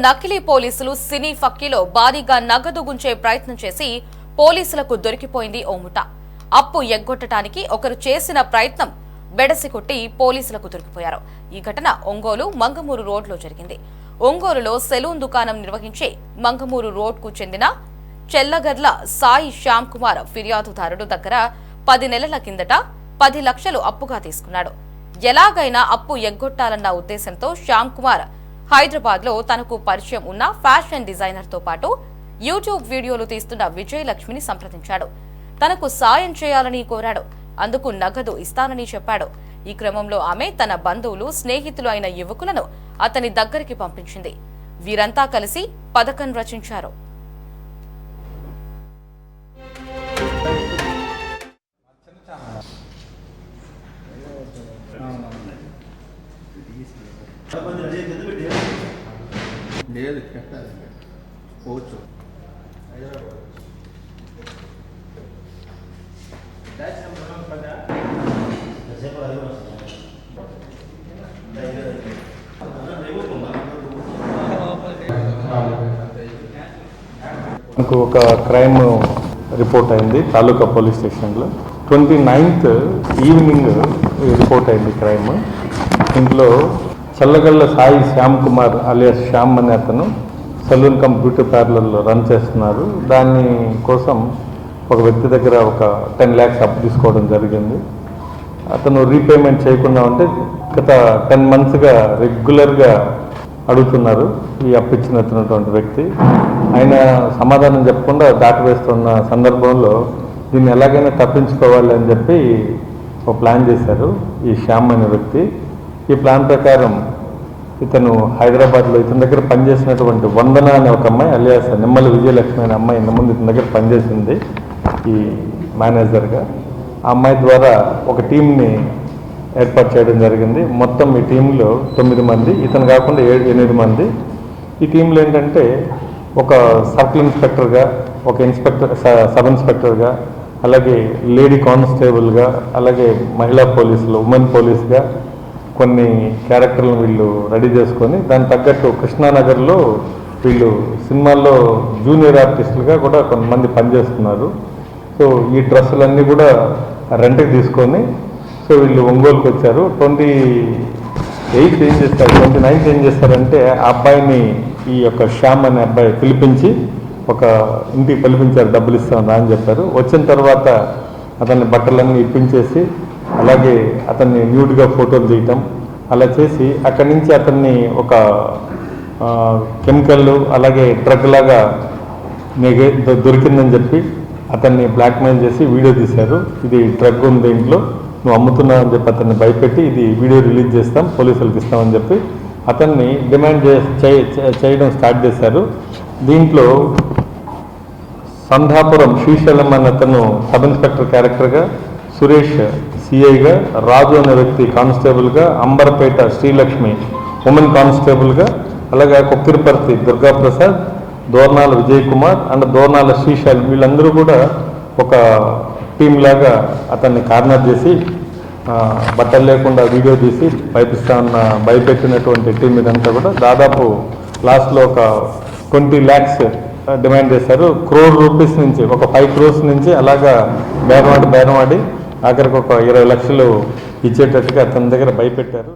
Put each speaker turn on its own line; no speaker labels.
నకిలీ పోలీసులు సినీ ఫక్కీలో భారీగా నగదు గుంచే ప్రయత్నం చేసి పోలీసులకు దొరికిపోయింది ఓ ముఠ. అప్పు ఎగ్గొట్టడానికి ఒకరు చేసిన ప్రయత్నం బెడసికొట్టి పోలీసులకు దొరికిపోయారు. ఈ ఘటన ఒంగోలు మంగమూరు రోడ్లో జరిగింది. ఒంగోలులో సెలూన్ దుకాణం నిర్వహించే మంగమూరు రోడ్కు చెందిన చెల్లగర్ల సాయి శ్యామ్ కుమార్ ఫిర్యాదుదారుడు దగ్గర 10 నెలల కిందట 10 లక్షలు అప్పుగా తీసుకున్నాడు. ఎలాగైనా అప్పు ఎగ్గొట్టాలన్న ఉద్దేశంతో శ్యామ్ కుమార్ హైదరాబాద్ లో తనకు పరిచయం ఉన్న ఫ్యాషన్ డిజైనర్ తో పాటు యూట్యూబ్ వీడియోలు తీస్తున్న విజయలక్ష్మిని సంప్రదించాడు. తనకు సాయం చేయాలని కోరాడు. అందుకు నగదు ఇస్తానని చెప్పాడు. ఈ క్రమంలో ఆమె తన బంధువులు స్నేహితులు అయిన యువకులను అతని దగ్గరికి పంపించింది. వీరంతా కలిసి పథకం రచించారు.
లేదు పోవచ్చు
మనకు ఒక క్రైమ్ రిపోర్ట్ అయింది తాలూకా పోలీస్ స్టేషన్లో. 29th ఈవినింగ్ రిపోర్ట్ అయింది క్రైమ్. ఇంట్లో చల్లగళ్ళ సాయి శ్యామ్ కుమార్ అలియాస్ శ్యామ్ అనే అతను సెలూన్ కమ్ బ్యూటీ పార్లర్లో రన్ చేస్తున్నారు. దాని కోసం ఒక వ్యక్తి దగ్గర ఒక 10 lakhs అప్పు తీసుకోవడం జరిగింది. అతను రీపేమెంట్ చేయకుండా ఉంటే గత 10 monthsగా రెగ్యులర్గా అడుగుతున్నారు ఈ అప్పు ఇచ్చినటువంటి వ్యక్తి. ఆయన సమాధానం చెప్పకుండా దాటివేస్తున్న సందర్భంలో దీన్ని ఎలాగైనా తప్పించుకోవాలి అని చెప్పి ఒక ప్లాన్ చేశారు ఈ శ్యామ్ అనే వ్యక్తి. ఈ ప్లాన్ ప్రకారం ఇతను హైదరాబాద్లో ఇతని దగ్గర పనిచేసినటువంటి వందన అనే ఒక అమ్మాయి అలియాస్ నిమ్మల విజయలక్ష్మి అనే అమ్మాయి ఇంతకుముందు ఇతని దగ్గర పనిచేసింది ఈ మేనేజర్గా. ఆ అమ్మాయి ద్వారా ఒక టీంని ఏర్పాటు చేయడం జరిగింది. మొత్తం ఈ టీంలో 9 మంది, ఇతను కాకుండా 8 మంది. ఈ టీంలో ఏంటంటే ఒక సర్కిల్ ఇన్స్పెక్టర్గా, ఒక సబ్ ఇన్స్పెక్టర్గా, అలాగే లేడీ కానిస్టేబుల్గా, అలాగే మహిళా పోలీసులు, ఉమెన్ పోలీస్గా కొన్ని క్యారెక్టర్లను వీళ్ళు రెడీ చేసుకొని దానికి తగ్గట్టు కృష్ణానగర్లో వీళ్ళు సినిమాల్లో జూనియర్ ఆర్టిస్టులుగా కూడా కొంతమంది పనిచేస్తున్నారు. సో ఈ డ్రెస్సులన్నీ కూడా రెంట్కి తీసుకొని సో వీళ్ళు ఒంగోలుకి వచ్చారు. 28th ఏం చేస్తారు, 29th ఏం చేస్తారంటే ఆ అబ్బాయిని ఈ యొక్క శ్యామ్ అనే అబ్బాయి పిలిపించి ఒక ఇంటికి పిలిపించారు, డబ్బులు ఇస్తామని అని చెప్పారు. వచ్చిన తర్వాత అతన్ని బట్టలన్నీ ఇప్పించేసి అలాగే అతన్ని న్యూడ్గా ఫోటోలు తీయటం అలా చేసి అక్కడి నుంచి అతన్ని ఒక కెమికల్ అలాగే డ్రగ్ లాగా దొరికిందని చెప్పి అతన్ని బ్లాక్మెయిల్ చేసి వీడియో తీశారు. ఇది డ్రగ్ ఉంది ఇంట్లో, నువ్వు అమ్ముతున్నావు అని చెప్పి అతన్ని భయపెట్టి ఇది వీడియో రిలీజ్ చేస్తాం, పోలీసులకు ఇస్తామని చెప్పి అతన్ని డిమాండ్ చేయడం స్టార్ట్ చేశారు. దీంట్లో సంధాపురం శ్రీశైలం అనే అతను సబ్ ఇన్స్పెక్టర్ క్యారెక్టర్గా, సురేష్ సిఐగా, రాజు అనే వ్యక్తి కానిస్టేబుల్గా, అంబర్పేట శ్రీలక్ష్మి ఉమెన్ కానిస్టేబుల్గా, అలాగే కొక్కిరిపర్తి దుర్గాప్రసాద్, దోర్నాల విజయ్ కుమార్ అండ్ దోర్నాల శ్రీశైలం వీళ్ళందరూ కూడా ఒక టీం లాగా అతన్ని కార్నర్ చేసి బట్టలు లేకుండా వీడియో తీసి భయపెట్టినటువంటి టీం ఇదంతా కూడా దాదాపు లాస్ట్లో ఒక 20 lakhs డిమాండ్ చేశారు. crore rupees నుంచి ఒక 5 crores నుంచి అలాగా బేరమాడి ఆఖరికి ఒక 20 లక్షలు ఇచ్చేటట్టుగా అతని దగ్గర భయపెట్టారు.